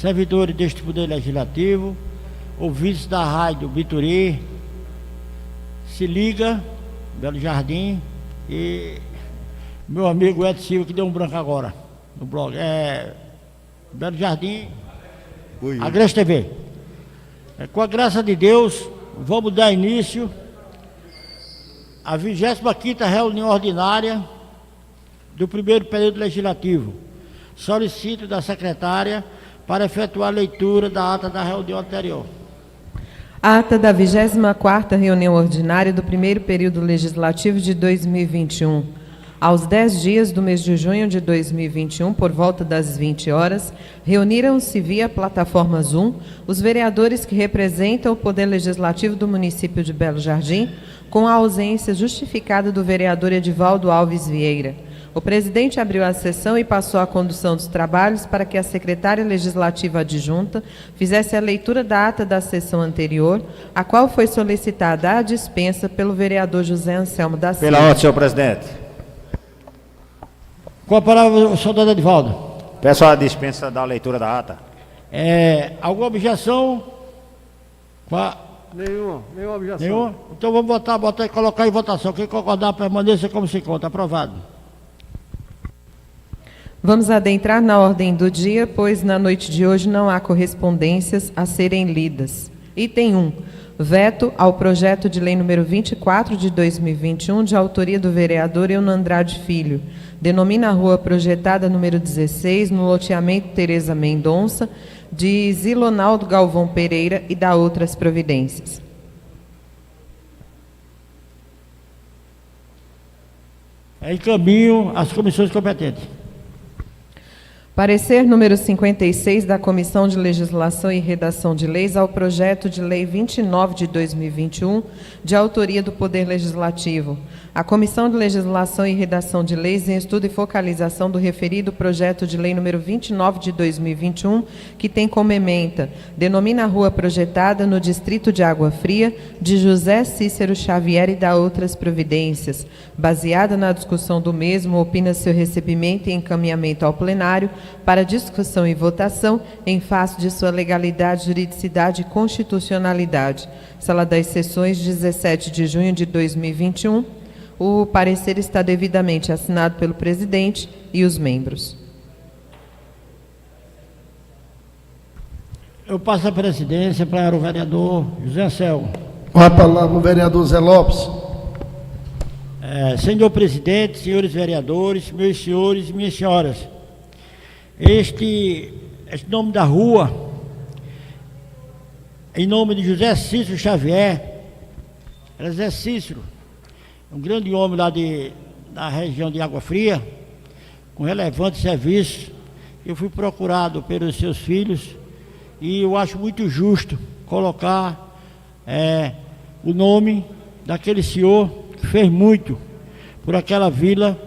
servidores deste Poder Legislativo, ouvintes da Rádio Bituri, Se Liga, Belo Jardim, e meu amigo Edson Silva, que deu um branco agora no blog, Belo Jardim, Agreste TV. Com a graça de Deus, vamos dar início à 25ª reunião ordinária do primeiro período legislativo. Solicito da secretária para efetuar a leitura da ata da reunião anterior. Ata da 24ª reunião ordinária do primeiro período legislativo de 2021. Aos 10 dias do mês de junho de 2021, por volta das 20 horas, reuniram-se via plataforma Zoom os vereadores que representam o Poder Legislativo do município de Belo Jardim, com a ausência justificada do vereador Edivaldo Alves Vieira. O presidente abriu a sessão e passou a condução dos trabalhos para que a secretária legislativa adjunta fizesse a leitura da ata da sessão anterior, a qual foi solicitada a dispensa pelo vereador José Anselmo da Silva. Pela ordem, senhor presidente. Com a palavra, o soldado Edivaldo. Peço a dispensa da leitura da ata. Alguma objeção? Nenhuma objeção. Nenhuma? Então vamos botar e colocar em votação. Quem concordar, permaneça como se encontra. Aprovado. Vamos adentrar na ordem do dia, pois na noite de hoje não há correspondências a serem lidas. Item 1. Veto ao projeto de lei número 24 de 2021, de autoria do vereador Euno Andrade Filho. Denomina a rua projetada número 16, no loteamento Tereza Mendonça, de Zilonaldo Galvão Pereira, e dá outras providências. Encaminho às comissões competentes. Parecer número 56 da Comissão de Legislação e Redação de Leis ao projeto de lei 29 de 2021, de autoria do Poder Legislativo. A Comissão de Legislação e Redação de Leis, em estudo e focalização do referido projeto de lei número 29 de 2021, que tem como ementa, denomina a rua projetada no distrito de Água Fria, de José Cícero Xavier, e dá outras providências. Baseada na discussão do mesmo, opina seu recebimento e encaminhamento ao plenário para discussão e votação em face de sua legalidade, juridicidade e constitucionalidade. Sala das Sessões, 17 de junho de 2021. O parecer está devidamente assinado pelo presidente e os membros. Eu passo a presidência para o vereador José Anselmo. Com a palavra o vereador Zé Lopes. Senhor presidente, senhores vereadores, meus senhores e minhas senhoras, este nome da rua, em nome de José Cícero Xavier, era Zé Cícero, um grande homem lá da região de Água Fria, com relevante serviço. Eu fui procurado pelos seus filhos e eu acho muito justo colocar o nome daquele senhor que fez muito por aquela vila,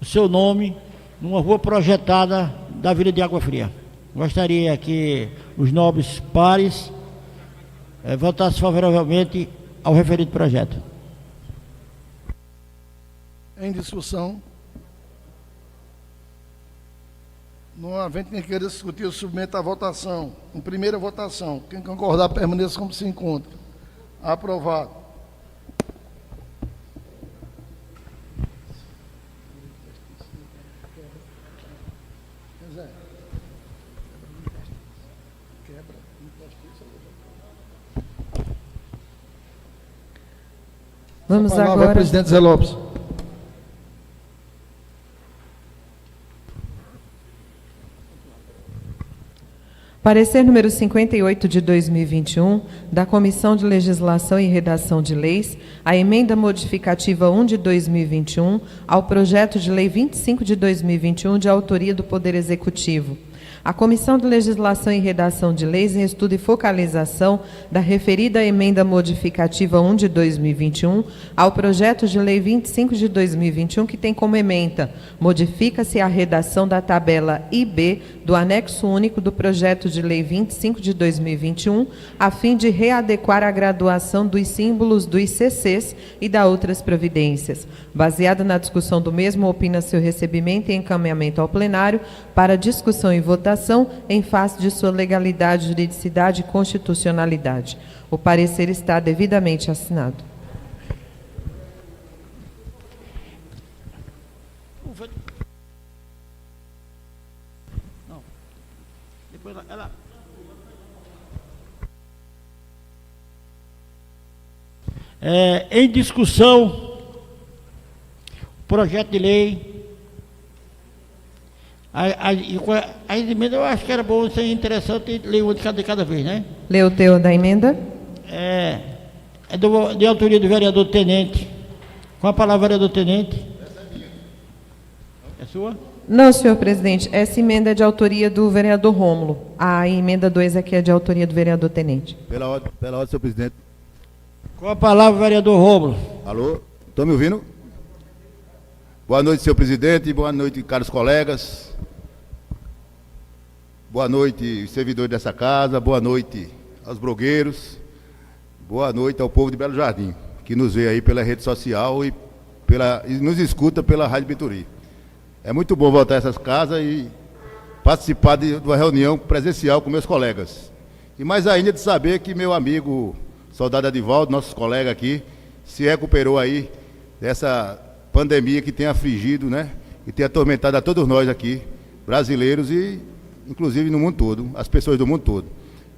o seu nome, numa rua projetada da Vila de Água Fria. Gostaria que os nobres pares votassem favoravelmente ao referido projeto. Em discussão. Não havendo quem queira discutir, eu submeto à votação. Em primeira votação, quem concordar permaneça como se encontra. Aprovado. Vamos agora agora. Presidente Zé Lopes. Parecer número 58 de 2021, da Comissão de Legislação e Redação de Leis, a emenda modificativa 1 de 2021 ao projeto de lei 25 de 2021, de autoria do Poder Executivo. A Comissão de Legislação e Redação de Leis, em estudo e focalização da referida emenda modificativa 1 de 2021 ao projeto de lei 25 de 2021, que tem como ementa: modifica-se a redação da tabela IB do anexo único do projeto de lei 25 de 2021, a fim de readequar a graduação dos símbolos dos CCs e da outras providências. Baseada na discussão do mesmo, opina seu recebimento e encaminhamento ao plenário para discussão e votação em face de sua legalidade, juridicidade e constitucionalidade. O parecer está devidamente assinado. Não. Depois ela... em discussão, projeto de lei. As emendas eu acho que era bom, isso é interessante, ler uma de cada vez, né? Lê o teor da emenda. É de autoria do vereador Tenente. Com a palavra, vereador Tenente. É sua? Não, senhor presidente, essa emenda é de autoria do vereador Rômulo. A emenda 2 aqui é de autoria do vereador Tenente. Pela ordem, senhor presidente. Com a palavra, vereador Rômulo. Alô, estão me ouvindo? Boa noite, senhor presidente, boa noite, caros colegas. Boa noite, servidores dessa casa, boa noite aos blogueiros, boa noite ao povo de Belo Jardim, que nos vê aí pela rede social e nos escuta pela Rádio Binturi. É muito bom voltar a essas casas e participar de uma reunião presencial com meus colegas. E mais ainda de saber que meu amigo soldado Edivaldo, nossos colegas aqui, se recuperou aí dessa pandemia que tem afligido, né? E tem atormentado a todos nós aqui, brasileiros e inclusive no mundo todo, as pessoas do mundo todo.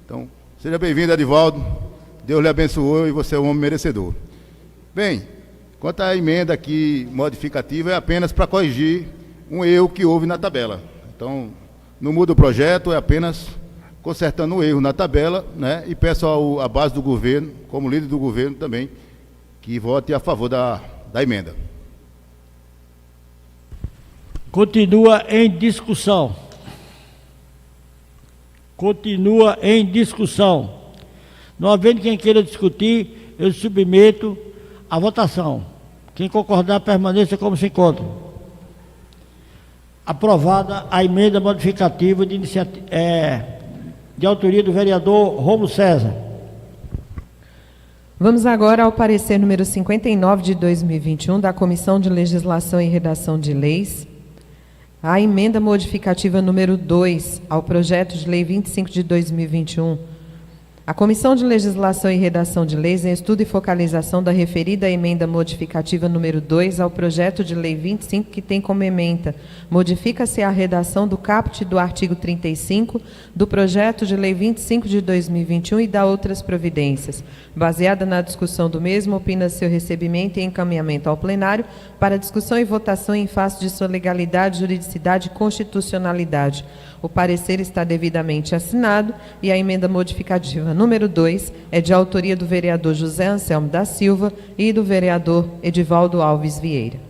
Então, seja bem-vindo, Edivaldo. Deus lhe abençoou e você é um homem merecedor. Bem, quanto à emenda aqui modificativa, é apenas para corrigir um erro que houve na tabela. Então, não muda o projeto, é apenas consertando um erro na tabela, né? E peço à base do governo, como líder do governo também, que vote a favor da emenda. Continua em discussão. Continua em discussão. Não havendo quem queira discutir, eu submeto à votação. Quem concordar, permaneça como se encontra. Aprovada a emenda modificativa de autoria do vereador Rômulo César. Vamos agora ao parecer número 59 de 2021 da Comissão de Legislação e Redação de Leis. A emenda modificativa número 2 ao projeto de lei 25 de 2021. A Comissão de Legislação e Redação de Leis, em estudo e focalização da referida emenda modificativa número 2 ao projeto de lei 25, que tem como ementa: modifica-se a redação do caput do artigo 35 do projeto de lei 25 de 2021 e dá outras providências. Baseada na discussão do mesmo, opina seu recebimento e encaminhamento ao plenário para discussão e votação em face de sua legalidade, juridicidade e constitucionalidade. O parecer está devidamente assinado e a emenda modificativa número 2 é de autoria do vereador José Anselmo da Silva e do vereador Edivaldo Alves Vieira.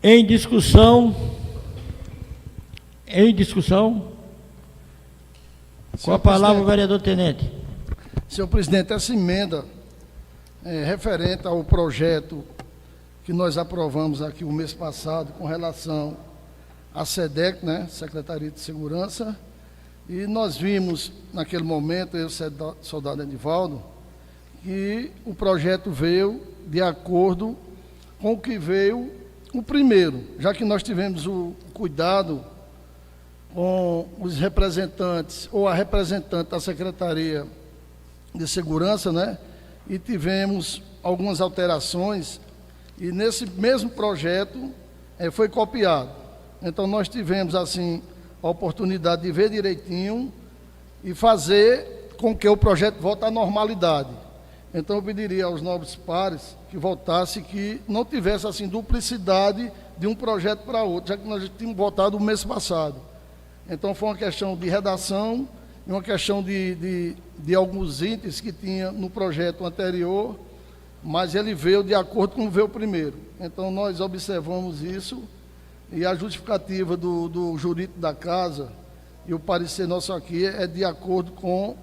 Em discussão. Com a palavra o vereador Tenente. Senhor presidente, essa emenda é referente ao projeto que nós aprovamos aqui o mês passado com relação à SEDEC, né, Secretaria de Segurança, e nós vimos naquele momento, eu, soldado Edivaldo, que o projeto veio de acordo com o que veio o primeiro, já que nós tivemos o cuidado com os representantes, ou a representante da Secretaria de Segurança, né, e tivemos algumas alterações, e nesse mesmo projeto foi copiado. Então nós tivemos assim a oportunidade de ver direitinho e fazer com que o projeto volte à normalidade. Então eu pediria aos nobres pares que votasse, que não tivesse assim duplicidade de um projeto para outro, já que nós tínhamos votado o mês passado. Então foi uma questão de redação e uma questão de alguns itens que tinha no projeto anterior, mas ele veio de acordo com o veio primeiro. Então nós observamos isso e a justificativa do jurídico da casa e o parecer nosso aqui é de acordo com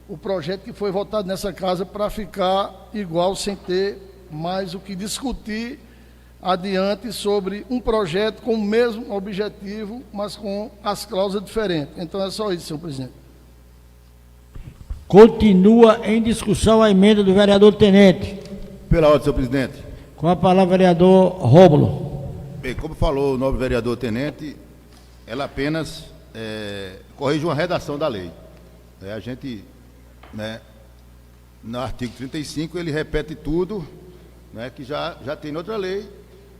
o projeto que foi votado nessa casa para ficar igual, sem ter mais o que discutir adiante sobre um projeto com o mesmo objetivo, mas com as cláusulas diferentes. Então é só isso, senhor presidente. Continua em discussão a emenda do vereador Tenente. Pela ordem, senhor presidente. Com a palavra, vereador Rômulo. Bem, como falou o nobre vereador Tenente, ela apenas corrige uma redação da lei. A gente, né, no artigo 35, ele repete tudo, né, que já tem noutra lei.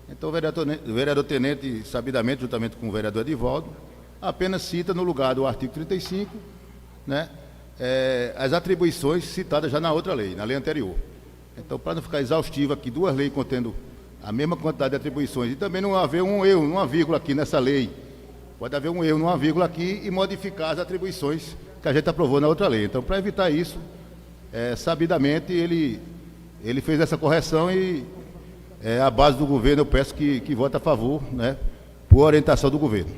Então, o vereador Tenente, sabidamente, juntamente com o vereador Edivaldo, apenas cita no lugar do artigo 35, né, as atribuições citadas já na outra lei, na lei anterior. Então, para não ficar exaustivo aqui, duas leis contendo a mesma quantidade de atribuições, e também não haver um erro, uma vírgula aqui nessa lei. Pode haver um erro, uma vírgula aqui, e modificar as atribuições que a gente aprovou na outra lei. Então, para evitar isso, sabidamente, ele fez essa correção e a base do governo, eu peço que vote a favor, né, por orientação do governo.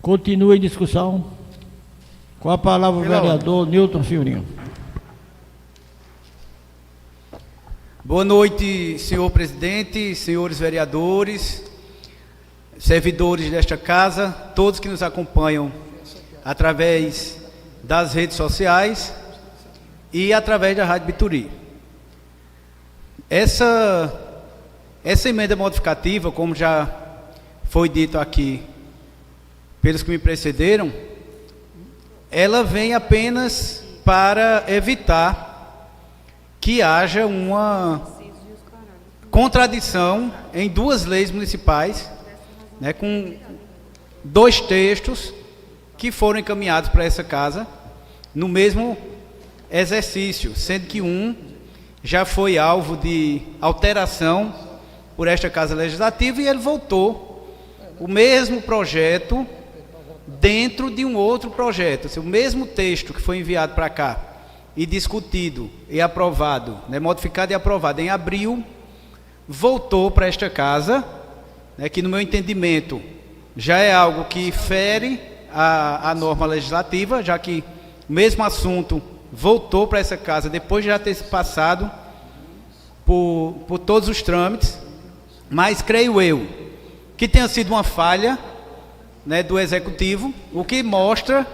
Continua em discussão. Com a palavra o vereador Nilton Fiorinho. Boa noite, senhor presidente, senhores vereadores, servidores desta casa, todos que nos acompanham através das redes sociais e através da Rádio Bituri. Essa emenda modificativa, como já foi dito aqui pelos que me precederam, ela vem apenas para evitar que haja uma contradição em duas leis municipais, né, com dois textos que foram encaminhados para essa casa no mesmo exercício, sendo que um já foi alvo de alteração por esta Casa Legislativa e ele voltou o mesmo projeto dentro de um outro projeto. O mesmo texto que foi enviado para cá e discutido e aprovado, né, modificado e aprovado em abril, voltou para esta casa, né, que no meu entendimento já é algo que fere a norma legislativa, já que o mesmo assunto voltou para essa casa depois de já ter passado por todos os trâmites, mas creio eu que tenha sido uma falha, né, do Executivo, o que mostra,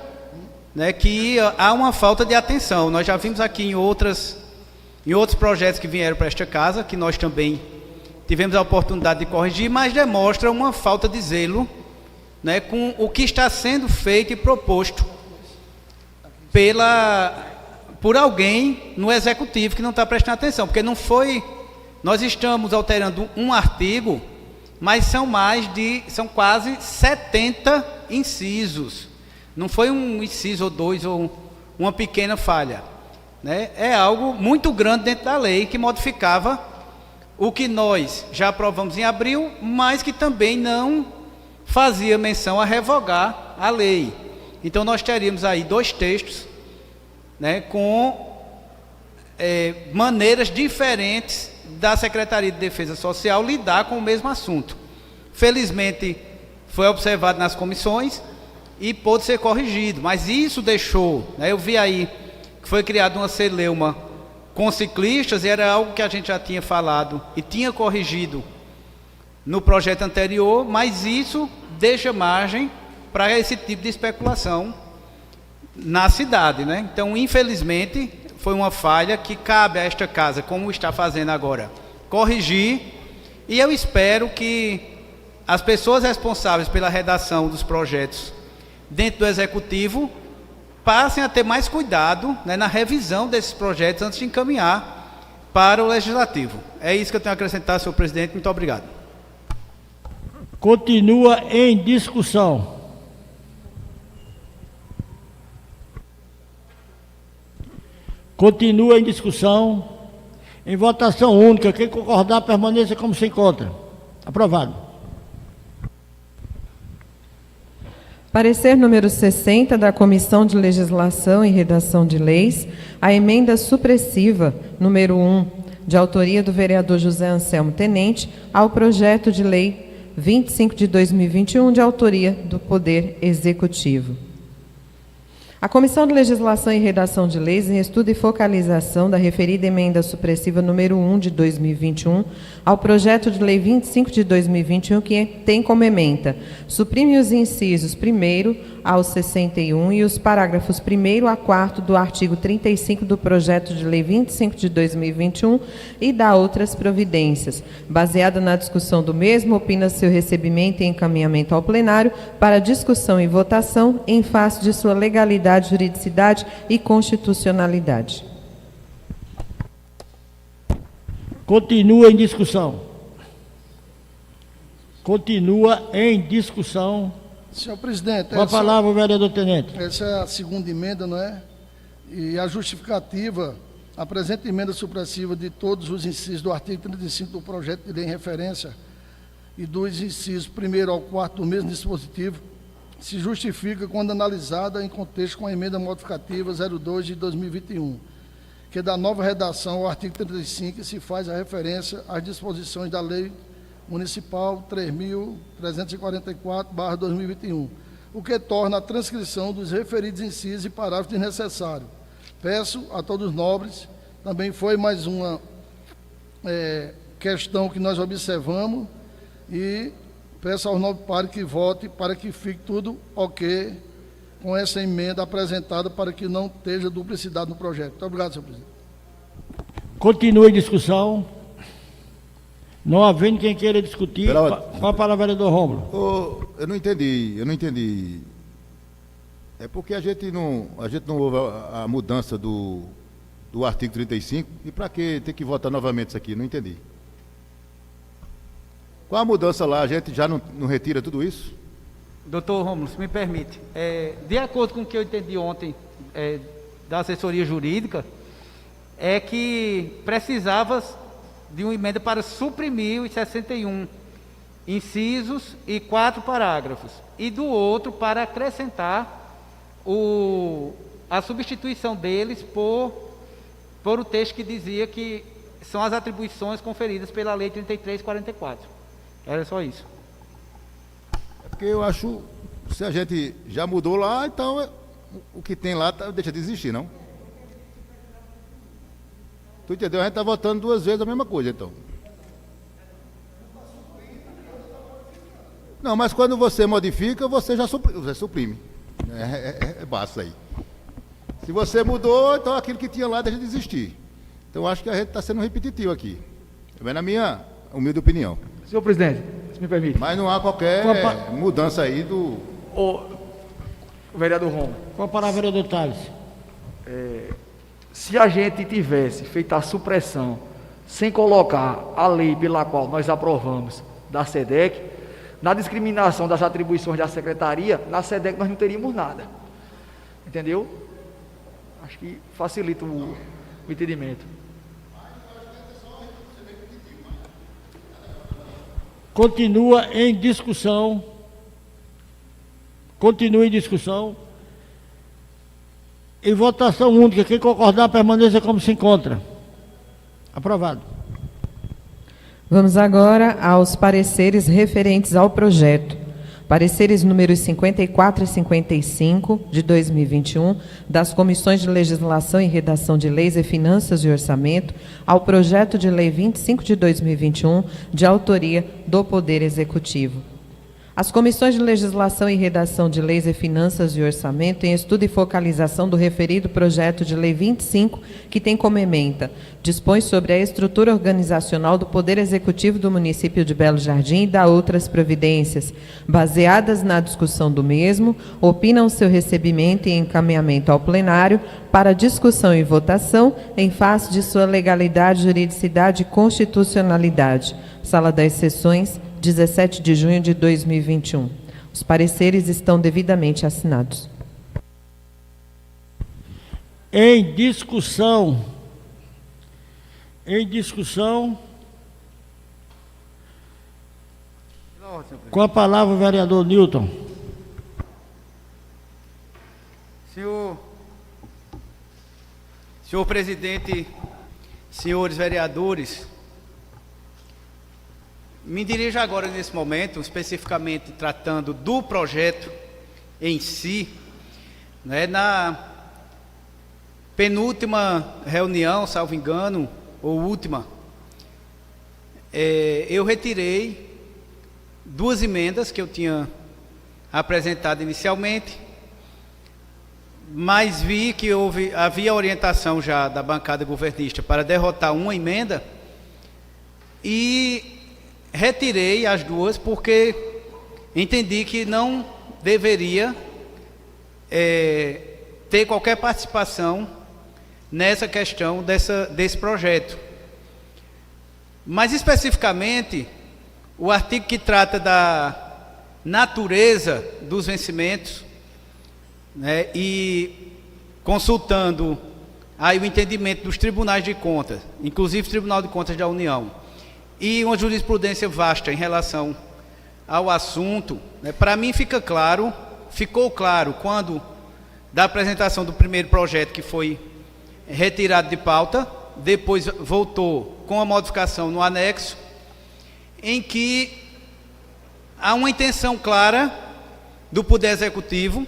né, que há uma falta de atenção. Nós já vimos aqui em outros projetos que vieram para esta casa, que nós também tivemos a oportunidade de corrigir, mas demonstra uma falta de zelo, né, com o que está sendo feito e proposto por alguém no Executivo que não está prestando atenção, porque não foi, nós estamos alterando um artigo, mas são quase 70 incisos. Não foi um inciso ou dois ou uma pequena falha, né? É algo muito grande dentro da lei que modificava o que nós já aprovamos em abril, mas que também não fazia menção a revogar a lei. Então nós teríamos aí dois textos, né, com maneiras diferentes da Secretaria de Defesa Social lidar com o mesmo assunto. Felizmente foi observado nas comissões e pôde ser corrigido, mas isso deixou, né, eu vi aí que foi criada uma celeuma com ciclistas, e era algo que a gente já tinha falado e tinha corrigido no projeto anterior, mas isso deixa margem para esse tipo de especulação na cidade, né? Então, infelizmente, foi uma falha que cabe a esta casa, como está fazendo agora, corrigir, e eu espero que as pessoas responsáveis pela redação dos projetos dentro do Executivo passem a ter mais cuidado, né, na revisão desses projetos antes de encaminhar para o Legislativo. É isso que eu tenho a acrescentar, senhor presidente. Muito obrigado. Continua em discussão. Continua em discussão. Em votação única. Quem concordar, permaneça como se encontra. Aprovado. Parecer número 60 da Comissão de Legislação e Redação de Leis, a emenda supressiva número 1, de autoria do vereador José Anselmo Tenente, ao projeto de lei 25 de 2021, de autoria do Poder Executivo. A Comissão de Legislação e Redação de Leis, em estudo e focalização da referida emenda supressiva número 1 de 2021 ao projeto de lei 25 de 2021, que tem como ementa: suprime os incisos 1º ao 61 e os parágrafos 1º a 4º do artigo 35 do projeto de lei 25 de 2021 e dá outras providências. Baseada na discussão do mesmo, opina seu recebimento e encaminhamento ao plenário para discussão e votação em face de sua legalidade, juridicidade e constitucionalidade. Continua em discussão. Continua em discussão. Senhor presidente, Com a palavra, o vereador Tenente. essa é a segunda emenda, não é? E a justificativa, a presente emenda supressiva de todos os incisos do artigo 35 do projeto de lei em referência e dos incisos 1º ao 4º do mesmo dispositivo, se justifica quando analisada em contexto com a emenda modificativa 02 de 2021, que da nova redação ao artigo 35 se faz a referência às disposições da Lei Municipal 3.344/2021, o que torna a transcrição dos referidos incisos e parágrafos desnecessário. Peço a todos os nobres, também foi mais uma questão que nós observamos, e peço aos nobres pares que votem para que fique tudo ok com essa emenda apresentada, para que não esteja duplicidade no projeto. Muito obrigado, senhor presidente. Continua em discussão. Não havendo quem queira discutir, com a palavra, vereador Rômulo. Eu não entendi. É porque a gente não houve a mudança do artigo 35, e para que ter que votar novamente isso aqui? Não entendi. Qual a mudança lá? A gente já não retira tudo isso? Doutor Rômulo, se me permite, de acordo com o que eu entendi ontem da assessoria jurídica, é que precisava de uma emenda para suprimir os 61 incisos e 4 parágrafos, e do outro para acrescentar a substituição deles por o texto que dizia que são as atribuições conferidas pela Lei 3344. Era só isso. É porque eu acho, se a gente já mudou lá, então o que tem lá deixa de existir, não? Tu entendeu? A gente está votando duas vezes a mesma coisa, então. Não, mas quando você modifica, você já suprime. Basta aí. Se você mudou, então aquilo que tinha lá deixa de existir. Então acho que a gente está sendo repetitivo aqui. É na minha humilde opinião. Senhor presidente, se me permite. Mas não há qualquer mudança aí do... O vereador Romo, Com a palavra, vereador Tales. se a gente tivesse feito a supressão sem colocar a lei pela qual nós aprovamos da SEDEC, na discriminação das atribuições da secretaria, na SEDEC nós não teríamos nada. Entendeu? Acho que facilita o entendimento. Continua em discussão. Continua em discussão. Em votação única. Quem concordar, permaneça como se encontra. Aprovado. Vamos agora aos pareceres referentes ao projeto. Pareceres números 54 e 55 de 2021 das Comissões de Legislação e Redação de Leis e Finanças e Orçamento ao projeto de lei 25 de 2021, de autoria do Poder Executivo. As Comissões de Legislação e Redação de Leis e Finanças e Orçamento, em estudo e focalização do referido projeto de lei 25, que tem como ementa: dispõe sobre a estrutura organizacional do Poder Executivo do município de Belo Jardim e dá outras providências. Baseadas na discussão do mesmo, opinam seu recebimento e encaminhamento ao plenário para discussão e votação em face de sua legalidade, juridicidade e constitucionalidade. Sala das Sessões, 17 de junho de 2021. Os pareceres estão devidamente assinados. Em discussão. Em discussão. Com a palavra, o vereador Newton. Senhor presidente, senhores vereadores, me dirijo agora nesse momento, especificamente tratando do projeto em si, né, na penúltima reunião, salvo engano, ou última, eu retirei 2 emendas que eu tinha apresentado inicialmente, mas vi que havia orientação já da bancada governista para derrotar uma emenda e retirei as 2 porque entendi que não deveria ter qualquer participação nessa questão desse projeto. Mais especificamente, o artigo que trata da natureza dos vencimentos, né, e consultando aí o entendimento dos tribunais de contas, inclusive o Tribunal de Contas da União, e uma jurisprudência vasta em relação ao assunto, né, para mim ficou claro quando da apresentação do primeiro projeto, que foi retirado de pauta, depois voltou com a modificação no anexo, em que há uma intenção clara do Poder Executivo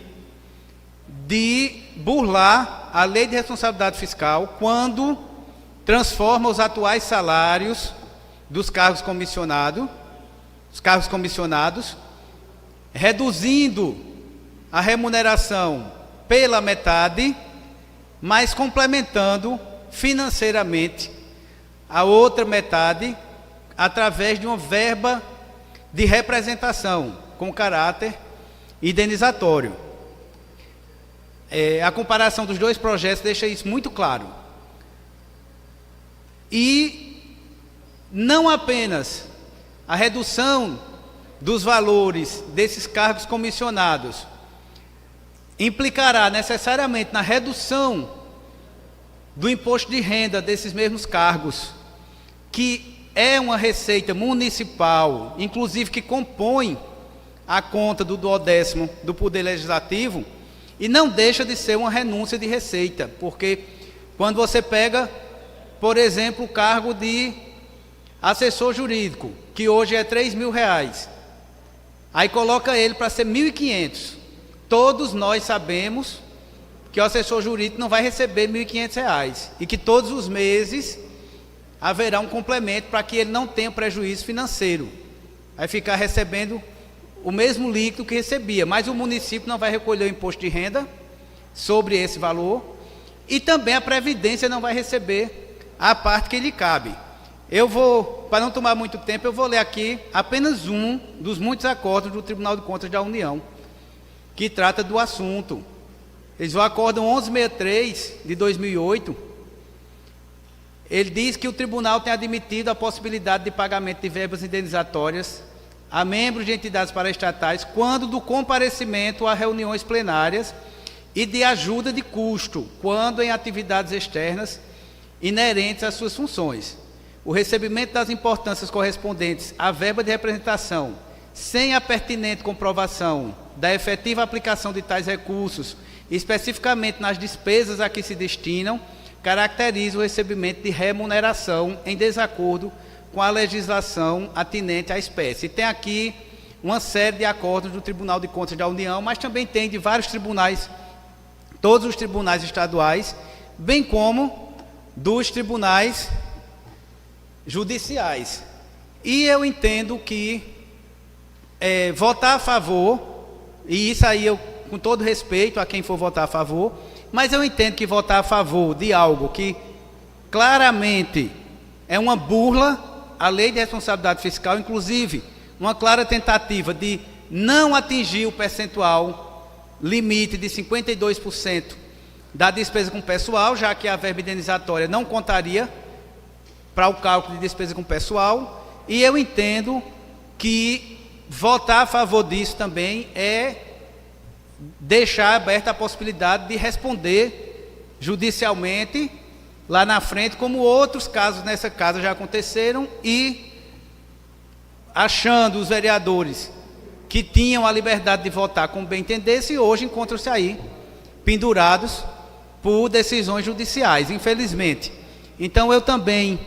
de burlar a Lei de Responsabilidade Fiscal quando transforma os atuais salários dos cargos comissionados, reduzindo a remuneração pela metade, mas complementando financeiramente a outra metade através de uma verba de representação com caráter indenizatório. A comparação dos 2 projetos deixa isso muito claro. E não apenas a redução dos valores desses cargos comissionados implicará necessariamente na redução do imposto de renda desses mesmos cargos, que é uma receita municipal, inclusive que compõe a conta do 12º do Poder Legislativo, e não deixa de ser uma renúncia de receita, porque quando você pega, por exemplo, o cargo de assessor jurídico, que hoje é R$3.000, aí coloca ele para ser R$1.500, todos nós sabemos que o assessor jurídico não vai receber R$1.500 e que todos os meses haverá um complemento para que ele não tenha prejuízo financeiro. Vai ficar recebendo o mesmo líquido que recebia, mas o município não vai recolher o imposto de renda sobre esse valor e também a Previdência não vai receber a parte que lhe cabe. Eu vou, para não tomar muito tempo, eu vou ler aqui apenas um dos muitos acordos do Tribunal de Contas da União, que trata do assunto. Eles o acórdão 1163 de 2008, ele diz que o tribunal tem admitido a possibilidade de pagamento de verbas indenizatórias a membros de entidades paraestatais quando do comparecimento a reuniões plenárias e de ajuda de custo, quando em atividades externas inerentes às suas funções. O recebimento das importâncias correspondentes à verba de representação, sem a pertinente comprovação da efetiva aplicação de tais recursos, especificamente nas despesas a que se destinam, caracteriza o recebimento de remuneração em desacordo com a legislação atinente à espécie. E tem aqui uma série de acordos do Tribunal de Contas da União, mas também tem de vários tribunais, todos os tribunais estaduais, bem como dos tribunais judiciais. E eu entendo que votar a favor, e isso aí eu, com todo respeito a quem for votar a favor, mas eu entendo que votar a favor de algo que claramente é uma burla à Lei de Responsabilidade Fiscal, inclusive uma clara tentativa de não atingir o percentual limite de 52% da despesa com pessoal, já que a verba indenizatória não contaria para o cálculo de despesa com pessoal, e eu entendo que votar a favor disso também é deixar aberta a possibilidade de responder judicialmente lá na frente, como outros casos nessa casa já aconteceram, e achando os vereadores que tinham a liberdade de votar como bem entendesse, e hoje encontram-se aí pendurados por decisões judiciais, infelizmente. Então eu também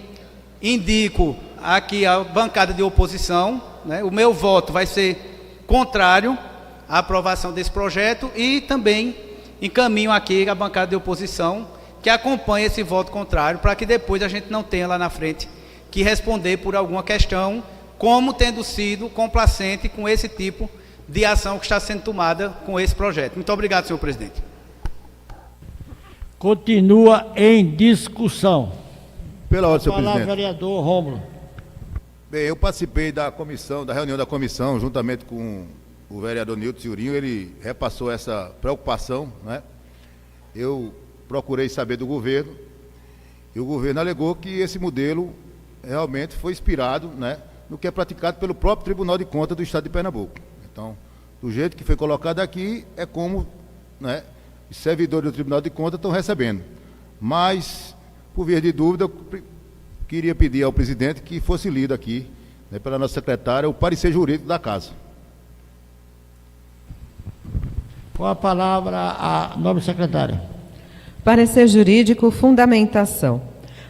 indico aqui a bancada de oposição, né? O meu voto vai ser contrário à aprovação desse projeto, e também encaminho aqui a bancada de oposição que acompanhe esse voto contrário, para que depois a gente não tenha lá na frente que responder por alguma questão, como tendo sido complacente com esse tipo de ação que está sendo tomada com esse projeto. Muito obrigado, senhor presidente. Continua em discussão. Pela ordem, senhor Falar, presidente. vereador Rômulo. Bem, eu participei da comissão, da reunião da comissão, juntamente com o vereador Nilton Ciurinho. Ele repassou essa preocupação, né? Eu procurei saber do governo, e o governo alegou que esse modelo realmente foi inspirado, né, no que é praticado pelo próprio Tribunal de Contas do Estado de Pernambuco. Então, do jeito que foi colocado aqui, é como, né, os servidores do Tribunal de Contas estão recebendo. Mas, por via de dúvida, eu queria pedir ao presidente que fosse lido aqui, né, pela nossa secretária, o parecer jurídico da casa. Com a palavra a nobre secretária. Parecer jurídico, fundamentação.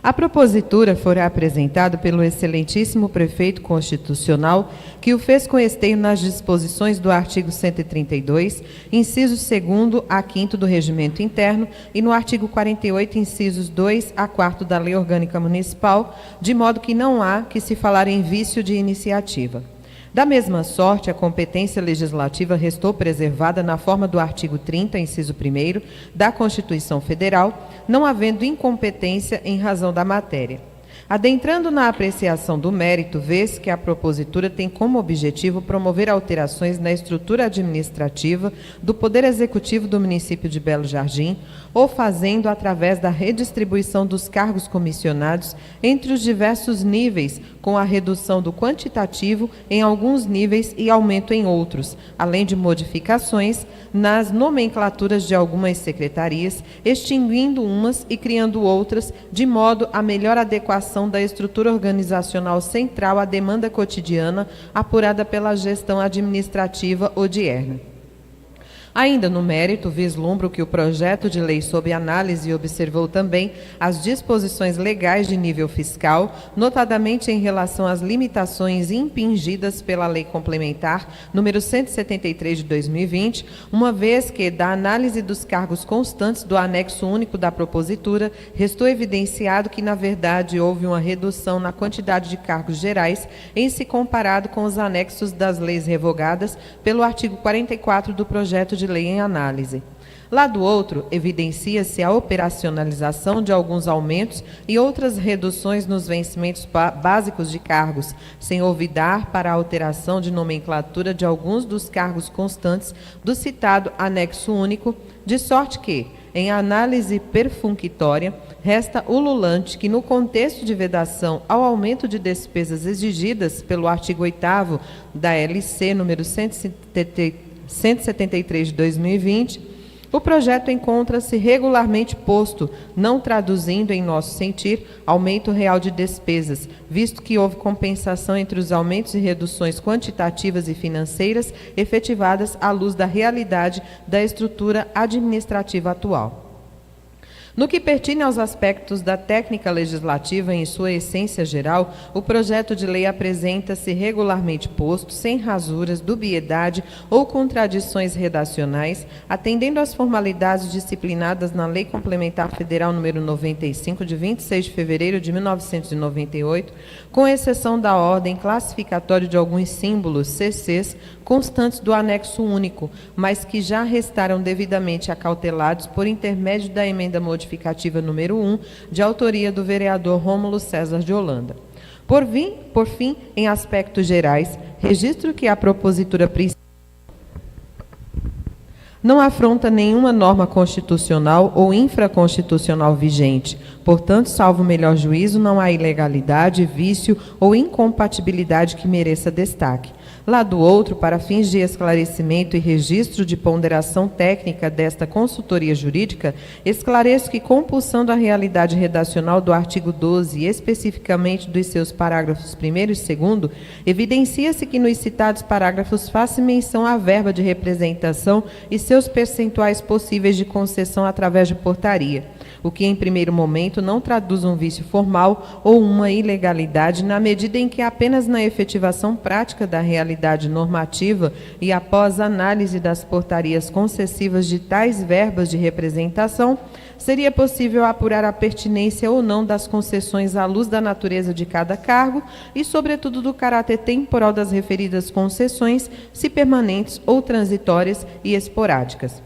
A propositura fora apresentada pelo excelentíssimo prefeito constitucional, que o fez com esteio nas disposições do artigo 132, inciso 2º a 5º do Regimento Interno e no artigo 48, incisos 2 a 4º da Lei Orgânica Municipal, de modo que não há que se falar em vício de iniciativa. Da mesma sorte, a competência legislativa restou preservada na forma do artigo 30, inciso 1º, da Constituição Federal, não havendo incompetência em razão da matéria. Adentrando na apreciação do mérito, vê-se que a propositura tem como objetivo promover alterações na estrutura administrativa do Poder Executivo do município de Belo Jardim, ou fazendo através da redistribuição dos cargos comissionados entre os diversos níveis, com a redução do quantitativo em alguns níveis e aumento em outros, além de modificações nas nomenclaturas de algumas secretarias, extinguindo umas e criando outras, de modo a melhor adequação da estrutura organizacional central à demanda cotidiana apurada pela gestão administrativa odierna. Ainda no mérito, vislumbro que o projeto de lei sob análise observou também as disposições legais de nível fiscal, notadamente em relação às limitações impingidas pela Lei Complementar número 173 de 2020, uma vez que, da análise dos cargos constantes do anexo único da propositura, restou evidenciado que, na verdade, houve uma redução na quantidade de cargos gerais em se comparado com os anexos das leis revogadas pelo artigo 44 do projeto de lei em análise. Lá do outro, evidencia-se a operacionalização de alguns aumentos e outras reduções nos vencimentos básicos de cargos, sem olvidar para a alteração de nomenclatura de alguns dos cargos constantes do citado anexo único, de sorte que, em análise perfunctória, resta ululante que, no contexto de vedação ao aumento de despesas exigidas pelo artigo 8º da LC número 173 de 2020, o projeto encontra-se regularmente posto, não traduzindo, em nosso sentir, aumento real de despesas, visto que houve compensação entre os aumentos e reduções quantitativas e financeiras efetivadas à luz da realidade da estrutura administrativa atual. No que pertine aos aspectos da técnica legislativa em sua essência geral, o projeto de lei apresenta-se regularmente posto, sem rasuras, dubiedade ou contradições redacionais, atendendo às formalidades disciplinadas na Lei Complementar Federal número 95, de 26 de fevereiro de 1998, com exceção da ordem classificatória de alguns símbolos, CCs, constantes do anexo único, mas que já restaram devidamente acautelados por intermédio da emenda modificativa número 1, de autoria do vereador Rômulo César de Holanda. Por fim, em aspectos gerais, registro que a propositura principal não afronta nenhuma norma constitucional ou infraconstitucional vigente. Portanto, salvo o melhor juízo, não há ilegalidade, vício ou incompatibilidade que mereça destaque. Lá do outro, para fins de esclarecimento e registro de ponderação técnica desta consultoria jurídica, esclareço que, compulsando a realidade redacional do artigo 12, e especificamente dos seus parágrafos 1º e 2º, evidencia-se que nos citados parágrafos faz menção à verba de representação e seus percentuais possíveis de concessão através de portaria. o que em primeiro momento não traduz um vício formal ou uma ilegalidade, na medida em que apenas na efetivação prática da realidade normativa e após análise das portarias concessivas de tais verbas de representação, seria possível apurar a pertinência ou não das concessões à luz da natureza de cada cargo e, sobretudo, do caráter temporal das referidas concessões, se permanentes ou transitórias e esporádicas.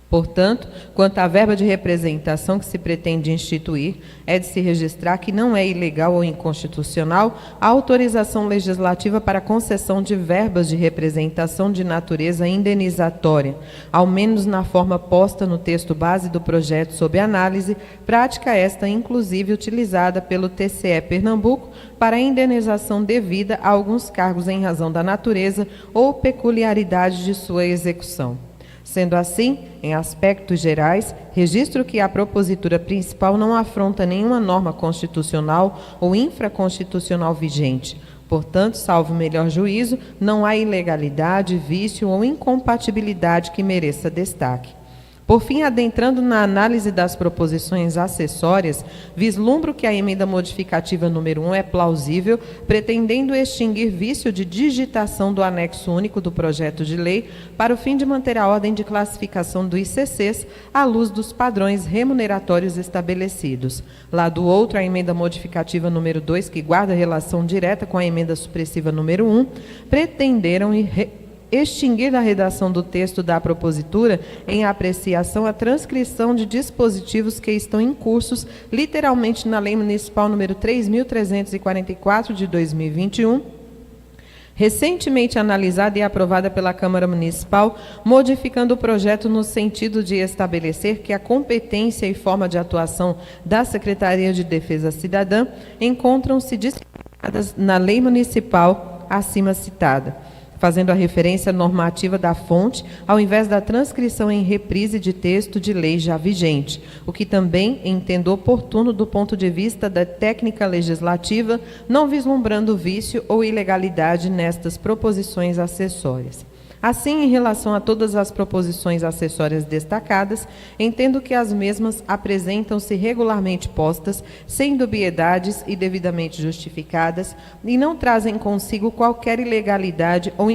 Portanto, quanto à verba de representação que se pretende instituir, é de se registrar que não é ilegal ou inconstitucional a autorização legislativa para concessão de verbas de representação de natureza indenizatória, ao menos na forma posta no texto base do projeto sob análise, prática esta inclusive utilizada pelo TCE Pernambuco para a indenização devida a alguns cargos em razão da natureza ou peculiaridade de sua execução. Sendo assim, em aspectos gerais, registro que a propositura principal não afronta nenhuma norma constitucional ou infraconstitucional vigente. Portanto, salvo melhor juízo, não há ilegalidade, vício ou incompatibilidade que mereça destaque. Por fim, adentrando na análise das proposições acessórias, vislumbro que a emenda modificativa número 1 é plausível, pretendendo extinguir vício de digitação do anexo único do projeto de lei para o fim de manter a ordem de classificação do ICCs à luz dos padrões remuneratórios estabelecidos. Lá do outro, a emenda modificativa número 2, que guarda relação direta com a emenda supressiva número 1, pretenderam extinguir da redação do texto da propositura em apreciação a transcrição de dispositivos que estão em cursos, literalmente na Lei Municipal número 3.344 de 2021, recentemente analisada e aprovada pela Câmara Municipal, modificando o projeto no sentido de estabelecer que a competência e forma de atuação da Secretaria de Defesa Cidadã encontram-se disciplinadas na Lei Municipal acima citada, fazendo a referência normativa da fonte, ao invés da transcrição em reprise de texto de lei já vigente, o que também entendo oportuno do ponto de vista da técnica legislativa, não vislumbrando vício ou ilegalidade nestas proposições acessórias. Assim, em relação a todas as proposições acessórias destacadas, entendo que as mesmas apresentam-se regularmente postas, sem dubiedades e devidamente justificadas, e não trazem consigo qualquer ilegalidade ou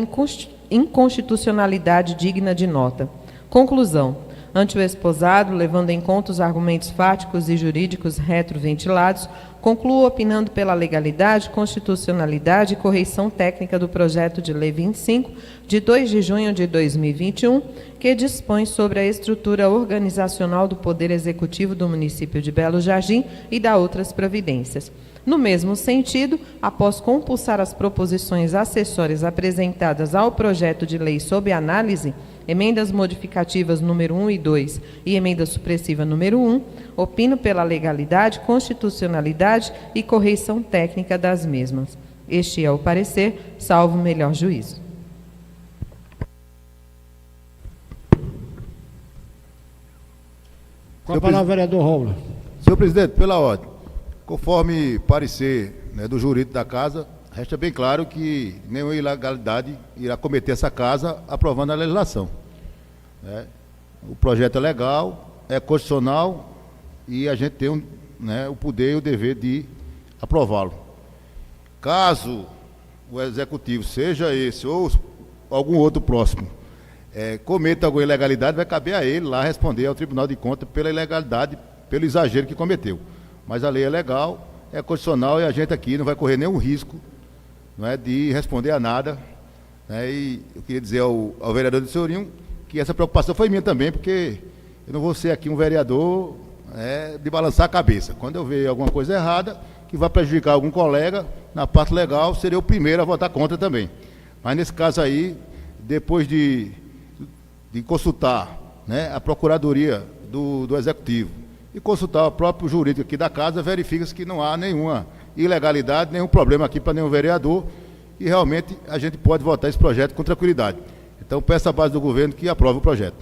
inconstitucionalidade digna de nota. Conclusão. Ante o exposado, levando em conta os argumentos fáticos e jurídicos retroventilados, concluo opinando pela legalidade, constitucionalidade e correição técnica do projeto de lei 25, de 2 de junho de 2021, que dispõe sobre a estrutura organizacional do Poder Executivo do município de Belo Jardim e da outras providências. No mesmo sentido, após compulsar as proposições acessórias apresentadas ao projeto de lei sob análise, emendas modificativas número 1 e 2 e emenda supressiva número 1, opino pela legalidade, constitucionalidade e correição técnica das mesmas. Este é o parecer, salvo melhor juízo. Com a palavra, vereador Romulo. Senhor presidente, pela ordem, conforme parecer, né, do jurídico da casa, resta bem claro que nenhuma ilegalidade irá cometer essa casa aprovando a legislação. Né? O projeto é legal, é constitucional e a gente tem o poder e o dever de aprová-lo. Caso o executivo, seja esse ou algum outro próximo, cometa alguma ilegalidade, vai caber a ele lá responder ao Tribunal de Contas pela ilegalidade, pelo exagero que cometeu. Mas a lei é legal, é constitucional e a gente aqui não vai correr nenhum risco, não é, de responder a nada. Né? E eu queria dizer ao vereador de Senhorinho que essa preocupação foi minha também, porque eu não vou ser aqui um vereador de balançar a cabeça. Quando eu ver alguma coisa errada, que vai prejudicar algum colega, na parte legal, seria o primeiro a votar contra também. Mas nesse caso aí, depois de consultar, né, a Procuradoria do Executivo e consultar o próprio jurídico aqui da casa, verifica-se que não há nenhuma ilegalidade, nenhum problema aqui para nenhum vereador e realmente a gente pode votar esse projeto com tranquilidade. Então peço à base do governo que aprove o projeto.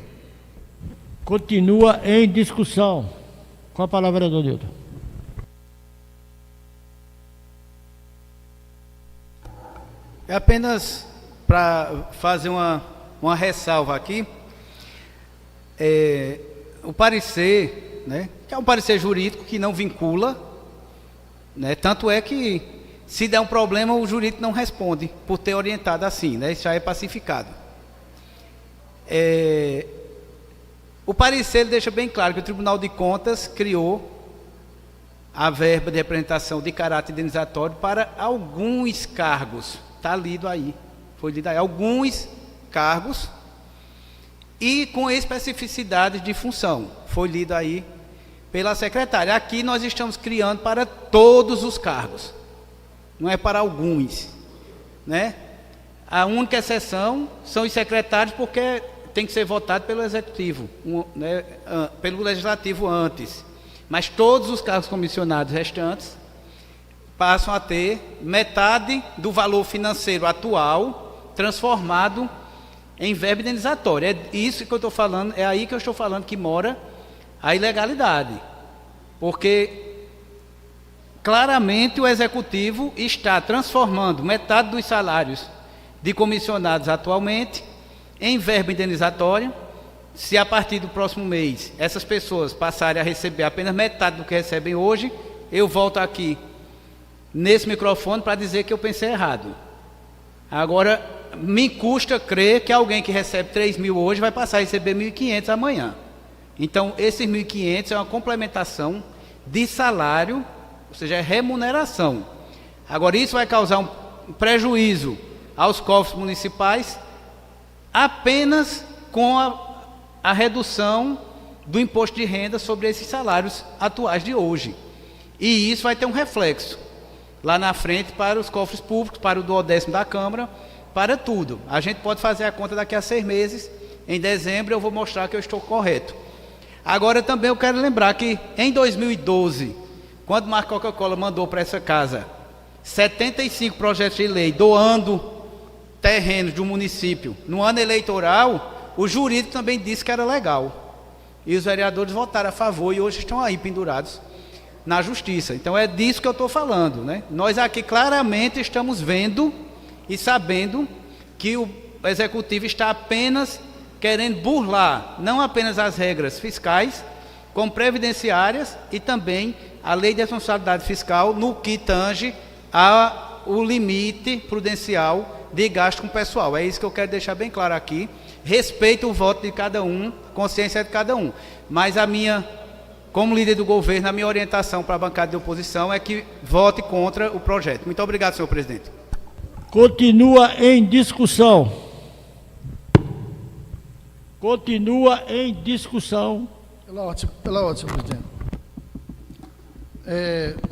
Continua em discussão. Com a palavra, vereador Nilton. É apenas para fazer uma ressalva aqui. O parecer né? Que é um parecer jurídico que não vincula, né? Tanto é que, se der um problema, o jurídico não responde, por ter orientado assim, né? Isso já é pacificado. O parecer ele deixa bem claro que o Tribunal de Contas criou a verba de representação de caráter indenizatório para alguns cargos. Está lido aí, foi lido aí, alguns cargos e com especificidade de função. Foi lido aí pela secretária. Aqui nós estamos criando para todos os cargos, não é para alguns, né? A única exceção são os secretários, porque tem que ser votado pelo executivo, né, pelo legislativo antes. Mas todos os cargos comissionados restantes passam a ter metade do valor financeiro atual transformado em verba indenizatória. É isso que eu estou falando, é aí que eu estou falando que mora a ilegalidade. Porque claramente o executivo está transformando metade dos salários de comissionados atualmente em verba indenizatória. Se a partir do próximo mês essas pessoas passarem a receber apenas metade do que recebem hoje, eu volto aqui nesse microfone para dizer que eu pensei errado. Agora, me custa crer que alguém que recebe 3 mil hoje vai passar a receber 1.500 amanhã. Então, esses 1.500 é uma complementação de salário, ou seja, é remuneração. Agora, isso vai causar um prejuízo aos cofres municipais apenas com a redução do imposto de renda sobre esses salários atuais de hoje. E isso vai ter um reflexo lá na frente para os cofres públicos, para o 12º da Câmara, para tudo. A gente pode fazer a conta daqui a 6 meses, em dezembro eu vou mostrar que eu estou correto. Agora também eu quero lembrar que em 2012, quando Marco Coca-Cola mandou para essa casa 75 projetos de lei doando terrenos de um município no ano eleitoral, o jurídico também disse que era legal. E os vereadores votaram a favor e hoje estão aí pendurados na justiça. Então é disso que eu estou falando, né? Nós aqui claramente estamos vendo e sabendo que o executivo está apenas querendo burlar não apenas as regras fiscais, como previdenciárias e também a lei de responsabilidade fiscal no que tange ao limite prudencial de gasto com pessoal. É isso que eu quero deixar bem claro aqui. Respeito o voto de cada um, consciência de cada um. Mas a minha, como líder do governo, a minha orientação para a bancada de oposição é que vote contra o projeto. Muito obrigado, senhor presidente. Continua em discussão. Continua em discussão. Pela ordem, senhor presidente.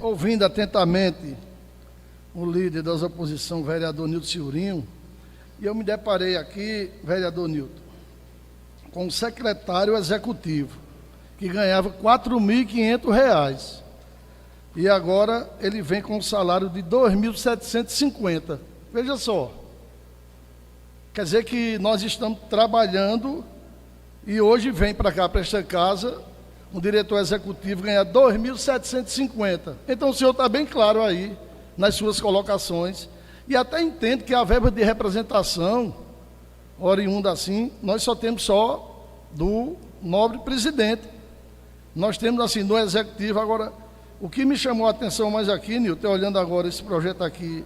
Ouvindo atentamente o líder da oposição, vereador Nilton Silvinho, e eu me deparei aqui, vereador Nilton, com o secretário executivo, que ganhava R$ 4.500, e agora ele vem com um salário de R$ 2.750. Veja só, quer dizer que nós estamos trabalhando e hoje vem para cá, para esta casa, um diretor executivo ganhar R$ 2.750. Então o senhor está bem claro aí nas suas colocações, e até entendo que a verba de representação, oriunda assim, nós só temos só do nobre presidente. Nós temos assim, do executivo. Agora, o que me chamou a atenção mais aqui, Nilton, olhando agora esse projeto aqui,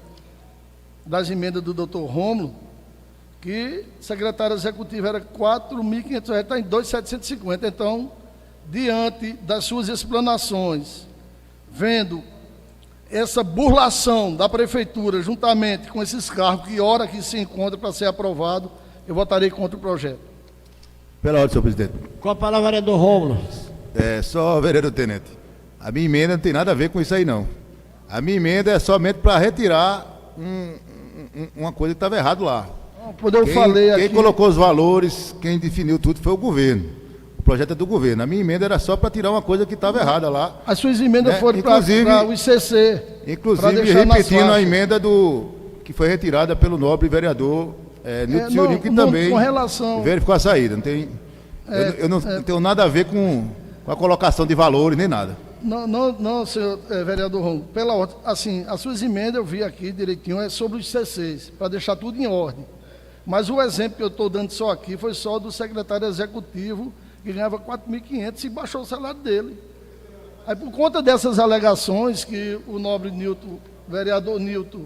das emendas do doutor Rômulo, que secretário executivo era R$ 4.500, está em R$ 2.750. Então, diante das suas explanações, vendo essa burlação da prefeitura, juntamente com esses cargos que hora que se encontra para ser aprovado, eu votarei contra o projeto. Pela ordem, senhor presidente. Com a palavra, vereador Rômulo. Só, vereador tenente, a minha emenda não tem nada a ver com isso aí, não. A minha emenda é somente para retirar uma coisa que estava errado lá. Quando eu falei aqui... Quem colocou os valores, quem definiu tudo foi o governo. O projeto é do governo. A minha emenda era só para tirar uma coisa que estava errada lá. As suas emendas foram para o ICC. Inclusive, repetindo a emenda que foi retirada pelo nobre vereador Nilton Silvinho, que também com relação... verificou a saída. Não tem, eu não tenho nada a ver com a colocação de valores, nem nada. Não, senhor vereador Romulo. Pela ordem, assim, as suas emendas eu vi aqui direitinho, é sobre os ICCs, para deixar tudo em ordem. Mas o exemplo que eu estou dando só aqui foi só do secretário executivo, que ganhava 4.500 e baixou o salário dele. Aí, por conta dessas alegações que o nobre Nilton, vereador Nilton,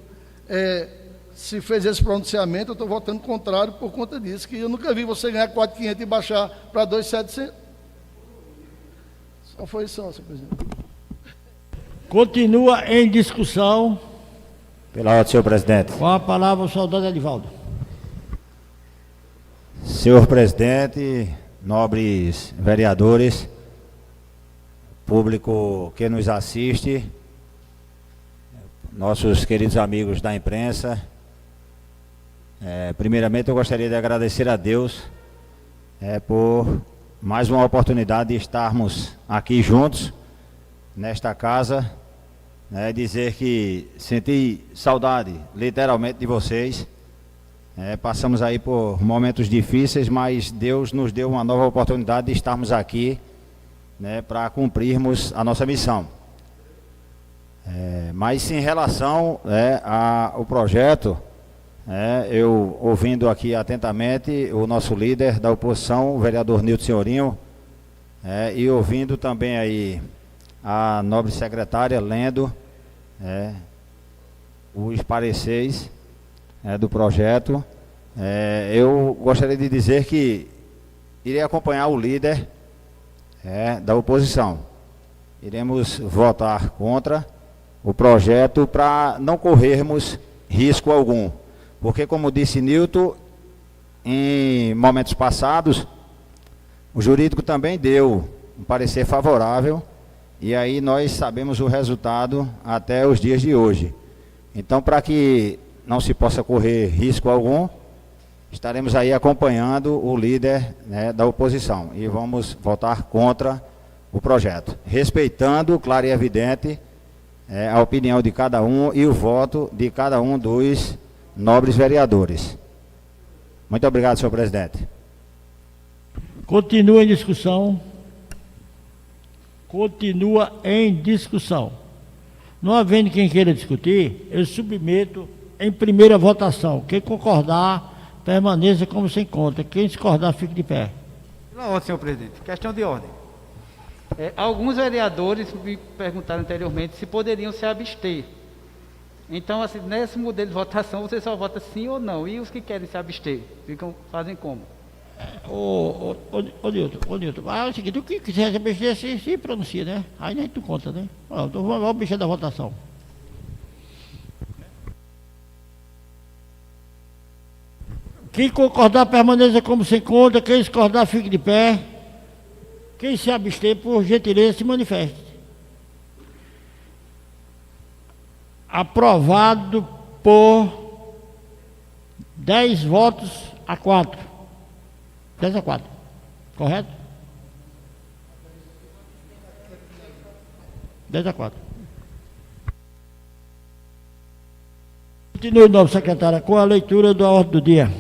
se fez esse pronunciamento, eu estou votando contrário por conta disso, que eu nunca vi você ganhar 4.500 e baixar para 2.700. Só foi isso, senhor presidente. Continua em discussão. Pela ordem, senhor presidente. Com a palavra o soldado Edivaldo. Senhor presidente, nobres vereadores, público que nos assiste, nossos queridos amigos da imprensa, primeiramente eu gostaria de agradecer a Deus por mais uma oportunidade de estarmos aqui juntos nesta casa, dizer que senti saudade literalmente de vocês. Passamos aí por momentos difíceis, mas Deus nos deu uma nova oportunidade de estarmos aqui, para cumprirmos a nossa missão. Mas em relação ao projeto, eu ouvindo aqui atentamente o nosso líder da oposição, o vereador Nilton Senhorinho, e ouvindo também aí a nobre secretária lendo os pareceres do projeto, eu gostaria de dizer que irei acompanhar o líder da oposição. Iremos votar contra o projeto para não corrermos risco algum, porque, como disse Nilton, em momentos passados, o jurídico também deu um parecer favorável, e aí nós sabemos o resultado até os dias de hoje. Então, para que não se possa correr risco algum, estaremos aí acompanhando o líder da oposição e vamos votar contra o projeto, respeitando, claro e evidente, a opinião de cada um e o voto de cada um dos nobres vereadores. Muito obrigado, senhor presidente. Continua em discussão. Continua em discussão. Não havendo quem queira discutir, eu submeto em primeira votação. Quem concordar, permaneça como se encontra. Quem discordar, fique de pé. Pela ordem, senhor presidente. Questão de ordem. Alguns vereadores me perguntaram anteriormente se poderiam se abster. Então, assim, nesse modelo de votação, você só vota sim ou não. E os que querem se abster, fazem como? Ô Nilton, é o seguinte, o que quiser se abster, se pronuncia, né? Aí nem tu conta, né? Então vamos ao bicho da votação. Quem concordar, permaneça como se encontra. Quem discordar, fique de pé. Quem se abster, por gentileza, se manifeste. Aprovado por 10 votos a 4. 10 a 4. Correto? 10 a 4. Continue, nobre secretária, com a leitura da ordem do dia.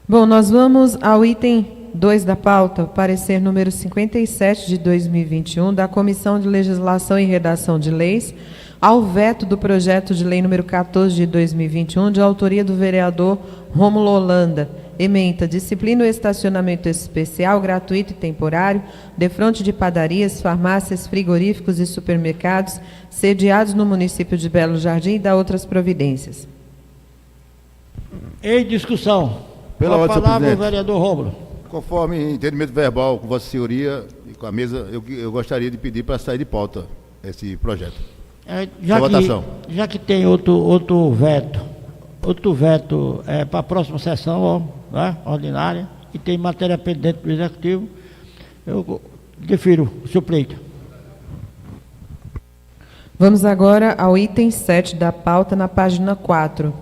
Bom, nós vamos ao item 2 da pauta, parecer número 57 de 2021 da Comissão de Legislação e Redação de Leis, ao veto do projeto de lei número 14 de 2021, de autoria do vereador Rômulo Holanda. Ementa: disciplina o estacionamento especial, gratuito e temporário, defronte de padarias, farmácias, frigoríficos e supermercados sediados no município de Belo Jardim e dá outras providências. Em discussão. Pela Com a ordem, senhor palavra o presidente. vereador Rômulo. Conforme entendimento verbal com Vossa Senhoria e com a mesa, eu gostaria de pedir para sair de pauta esse projeto. Já que tem outro veto para a próxima sessão, né, ordinária, e tem matéria pendente do Executivo, eu defiro o seu pleito. Vamos agora ao item 7 da pauta, na página 4.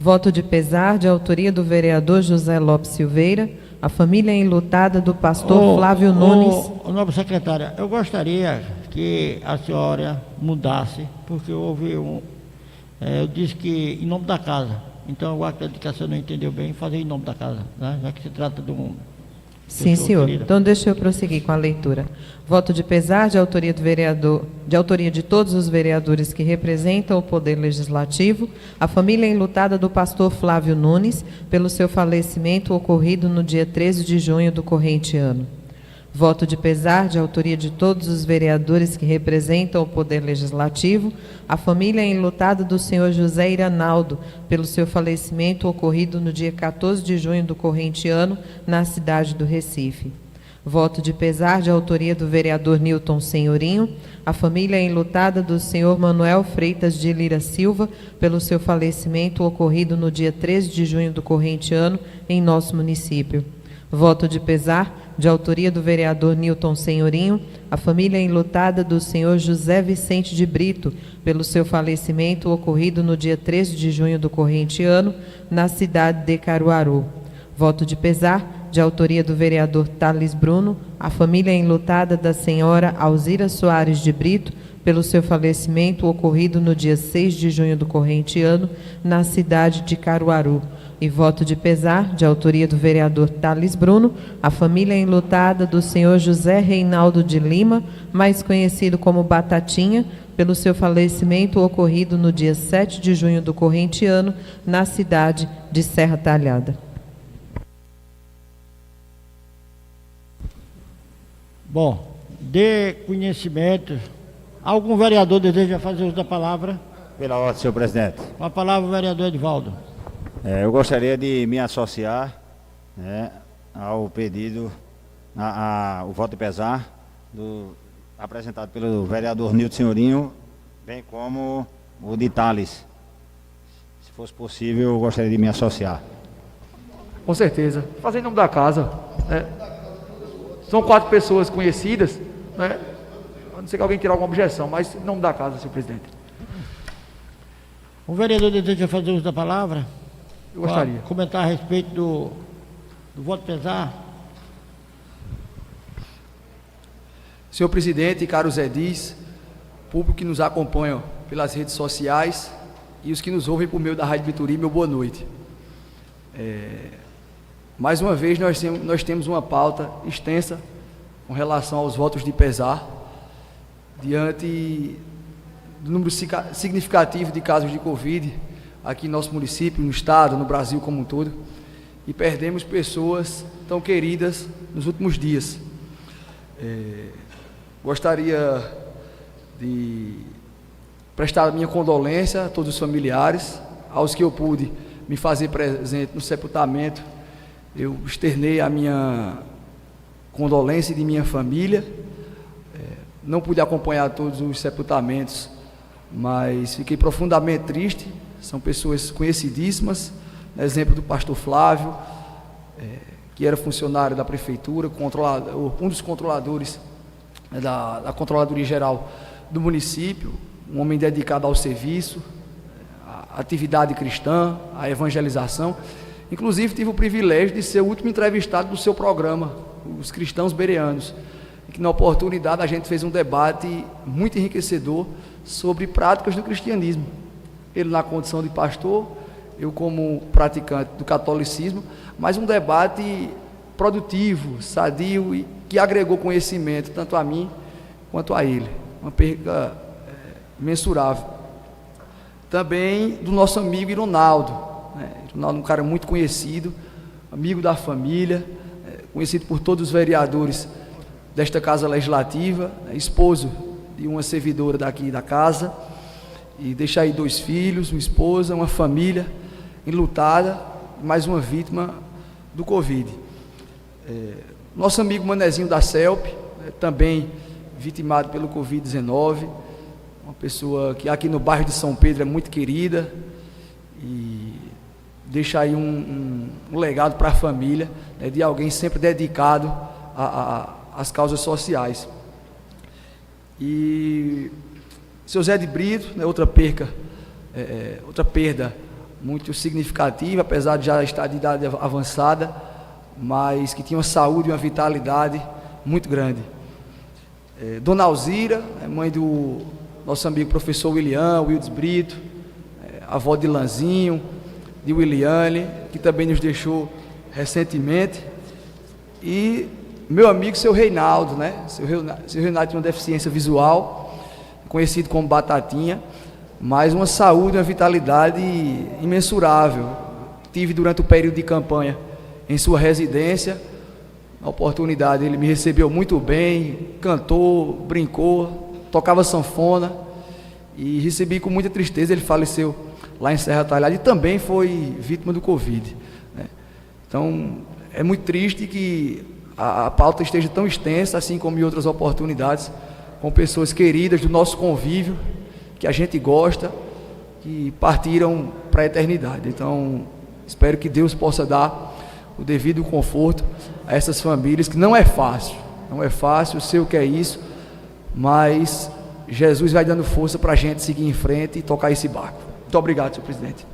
Voto de pesar, de autoria do vereador José Lopes Silveira, a família enlutada do pastor Flávio Nunes. Nobre secretária, eu gostaria que a senhora mudasse, porque houve eu disse que em nome da casa, então eu acredito que a senhora não entendeu bem, fazer em nome da casa, né? Já que se trata de um Sim, senhor. Então, deixa eu prosseguir com a leitura. Voto de pesar de autoria de todos os vereadores que representam o Poder Legislativo, a família enlutada do pastor Flávio Nunes, pelo seu falecimento ocorrido no dia 13 de junho do corrente ano. Voto de pesar de autoria de todos os vereadores que representam o Poder Legislativo, a família enlutada do senhor José Iranaldo, pelo seu falecimento ocorrido no dia 14 de junho do corrente ano, na cidade do Recife. Voto de pesar de autoria do vereador Nilton Senhorinho, a família enlutada do senhor Manuel Freitas de Lira Silva, pelo seu falecimento ocorrido no dia 13 de junho do corrente ano, em nosso município. Voto de pesar de autoria do vereador Nilton Senhorinho, a família enlutada do senhor José Vicente de Brito, pelo seu falecimento ocorrido no dia 13 de junho do corrente ano, na cidade de Caruaru. Voto de pesar de autoria do vereador Thales Bruno, a família enlutada da senhora Alzira Soares de Brito, pelo seu falecimento ocorrido no dia 6 de junho do corrente ano, na cidade de Caruaru. E voto de pesar, de autoria do vereador Thales Bruno, a família enlutada do senhor José Reinaldo de Lima, mais conhecido como Batatinha, pelo seu falecimento ocorrido no dia 7 de junho do corrente ano, na cidade de Serra Talhada. Bom, de conhecimento, algum vereador deseja fazer uso da palavra? Pela ordem, senhor presidente. Com a palavra, o vereador Edivaldo. Eu gostaria de me associar, né, ao pedido, o voto de pesar apresentado pelo vereador Nilton Senhorinho, bem como o de Thales. Se fosse possível, eu gostaria de me associar. Com certeza. Fazer em nome da casa. Né? São 4 pessoas conhecidas, né? A não ser que alguém tirar alguma objeção, mas em nome da casa, senhor presidente. O vereador deseja fazer uso da palavra? Eu gostaria. Comentar a respeito do voto de pesar? Senhor presidente, caros edis, público que nos acompanha pelas redes sociais e os que nos ouvem por meio da Rádio Vitorino, meu boa noite. Mais uma vez nós temos uma pauta extensa com relação aos votos de pesar, diante do número significativo de casos de Covid aqui em nosso município, no estado, no Brasil como um todo, e perdemos pessoas tão queridas nos últimos dias. Gostaria de prestar a minha condolência a todos os familiares, aos que eu pude me fazer presente no sepultamento. Eu externei a minha condolência de minha família. Não pude acompanhar todos os sepultamentos, mas fiquei profundamente triste. São pessoas conhecidíssimas, exemplo do pastor Flávio, que era funcionário da prefeitura, um dos controladores da Controladoria Geral do município, um homem dedicado ao serviço, à atividade cristã, à evangelização. Inclusive tive o privilégio de ser o último entrevistado do seu programa, Os Cristãos Bereanos, que na oportunidade a gente fez um debate muito enriquecedor sobre práticas do cristianismo. Ele na condição de pastor, eu como praticante do catolicismo, mas um debate produtivo, sadio e que agregou conhecimento tanto a mim quanto a ele. Uma perca imensurável. Também do nosso amigo Ironaldo, né? Ironaldo é um cara muito conhecido, amigo da família, conhecido por todos os vereadores desta Casa Legislativa, esposo de uma servidora daqui da casa, e deixa aí 2 filhos, uma esposa, uma família enlutada, mais uma vítima do Covid. Nosso amigo Manezinho da CELP, também vitimado pelo Covid-19, uma pessoa que aqui no bairro de São Pedro é muito querida, e deixa aí um legado para a família, né, de alguém sempre dedicado às causas sociais. E seu Zé de Brito, né, outra perda muito significativa, apesar de já estar de idade avançada, mas que tinha uma saúde e uma vitalidade muito grande. Dona Alzira, mãe do nosso amigo professor Wildes Brito, avó de Lanzinho, de Williane, que também nos deixou recentemente. E meu amigo, seu Reinaldo, né? Seu Reinaldo tinha uma deficiência visual, conhecido como Batatinha, mas uma saúde, uma vitalidade imensurável. Tive durante o período de campanha em sua residência, na oportunidade ele me recebeu muito bem, cantou, brincou, tocava sanfona, e recebi com muita tristeza. Ele faleceu lá em Serra Talhada e também foi vítima do Covid, né? Então é muito triste que a pauta esteja tão extensa, assim como em outras oportunidades, com pessoas queridas do nosso convívio, que a gente gosta, que partiram para a eternidade. Então espero que Deus possa dar o devido conforto a essas famílias, que não é fácil, eu sei o que é isso, mas Jesus vai dando força para a gente seguir em frente e tocar esse barco. Muito obrigado, senhor presidente.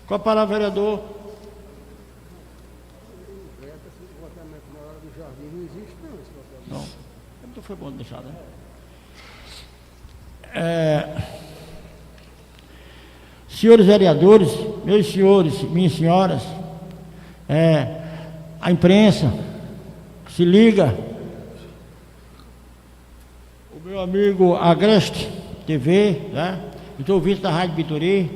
Com a palavra, vereador. Não. Então foi bom deixar, né? Senhores vereadores, meus senhores, minhas senhoras, a imprensa, se liga, o meu amigo Agreste TV, né? Os ouvintes da Rádio Vitória,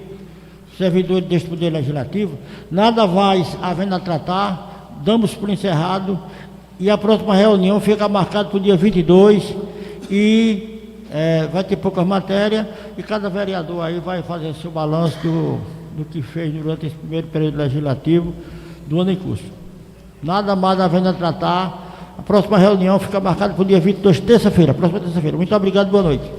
servidores deste Poder Legislativo, nada mais havendo a tratar, damos por encerrado, e a próxima reunião fica marcada para o dia 22, e vai ter poucas matérias, e cada vereador aí vai fazer seu balanço do que fez durante esse primeiro período legislativo do ano em curso. Nada mais havendo a tratar, a próxima reunião fica marcada para o dia 22, terça-feira, próxima terça-feira. Muito obrigado, boa noite.